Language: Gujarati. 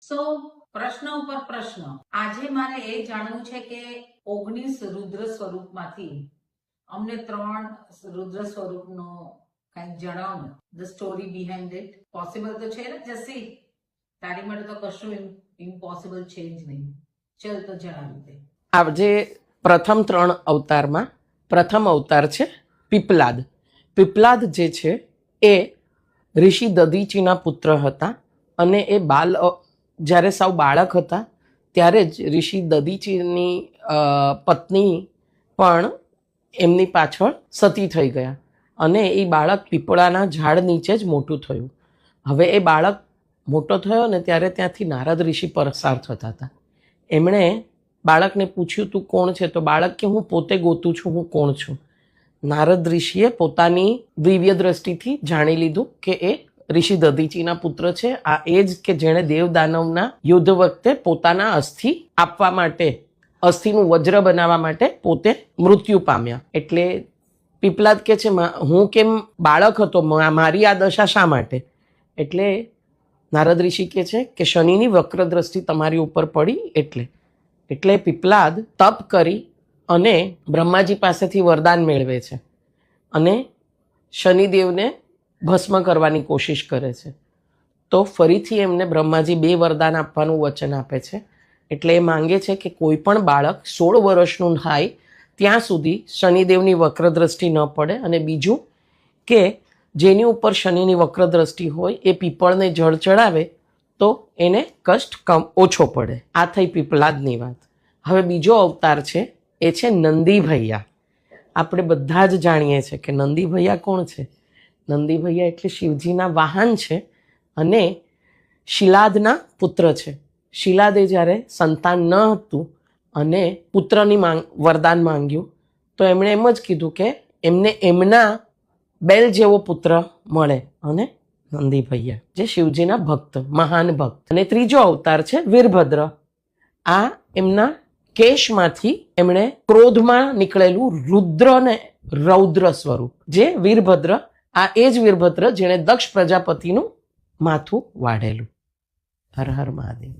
સો પ્રશ્ન ઉપર પ્રશ્ન. આજે મારે એ જાણવું છે કે 19 રુદ્ર સ્વરૂપમાંથી અમને 3 રુદ્ર સ્વરૂપનો કંઈક જણાવો ને. The story behind it. Possible તો છે ને જસી? તારી માટે તો કશું ઇમ્પોસિબલ છે જ નહીં. ચલ તો જણાવી દે. આજે પ્રથમ 3 અવતારમાં પ્રથમ અવતાર છે પીપલાદ. પીપલાદ જે છે એ ઋષિ દધીચીના પુત્ર હતા અને એ જ્યારે સાવ બાળક હતા ત્યારે જ ઋષિ દધીચીની પત્ની પણ એમની પાછળ સતી થઈ ગયા અને એ બાળક પીપળાના ઝાડ નીચે જ મોટું થયું. હવે એ બાળક મોટો થયો ને ત્યારે ત્યાંથી નારદ ઋષિ પસાર થતા હતા. એમણે બાળકને પૂછ્યું તું કોણ છે? તો બાળક કે હું પોતે ગોતું છું, હું કોણ છું. નારદ ઋષિએ પોતાની દિવ્ય દ્રષ્ટિથી જાણી લીધું કે એ ઋષિ દધીચીના પુત્ર છે. આ એ જ કે જેણે દેવ દાનવના યુદ્ધ વખતે પોતાના અસ્થિ આપવા માટે, અસ્થિનું વજ્ર બનાવવા માટે પોતે મૃત્યુ પામ્યા. એટલે પીપલાદ કે છે હું કેમ બાળક હતો, મારી આ દશા શા માટે? એટલે નારદ ઋષિ કે છે કે શનિની વક્ર દ્રષ્ટિ તમારી ઉપર પડી એટલે પીપલાદ તપ કરી અને બ્રહ્માજી પાસેથી વરદાન મેળવે છે અને શનિદેવને ભસ્મ કરવાની કોશિશ કરે છે. તો ફરીથી એમને બ્રહ્માજી 2 વરદાન આપવાનું વચન આપે છે. એટલે એ માંગે છે કે કોઈ પણ બાળક 16 વર્ષનું થાય ત્યાં સુધી શનિદેવની વક્ર દ્રષ્ટિ ન પડે, અને બીજું કે જેની ઉપર શનિની વક્ર દ્રષ્ટિ હોય એ પીપળને જળ ચડાવે તો એને કષ્ટ ઓછો પડે. આ થઈ પીપલાદની વાત. હવે બીજો અવતાર છે એ છે નંદી ભૈયા. આપણે બધા જ જાણીએ છીએ કે નંદી ભૈયા કોણ છે. નંદી ભૈયા એટલે શિવજીના વાહન છે અને શિલાદના પુત્ર છે. શિલાદે જ્યારે સંતાન ન હતું અને પુત્રની વરદાન માંગ્યું તો એમણે એમ જ કીધું કે એમને એમના બેલ જેવો પુત્ર મળે, અને નંદી ભૈયા જે શિવજીના ભક્ત, મહાન ભક્ત. અને ત્રીજો અવતાર છે વીરભદ્ર. આ એમના કેશમાંથી એમણે ક્રોધમાં નીકળેલું રુદ્ર ને રૌદ્ર સ્વરૂપ જે વીરભદ્ર. આ એ જ વીરભદ્ર જેણે દક્ષ પ્રજાપતિનું માથું વાઢેલું. હર હર મહાદેવ.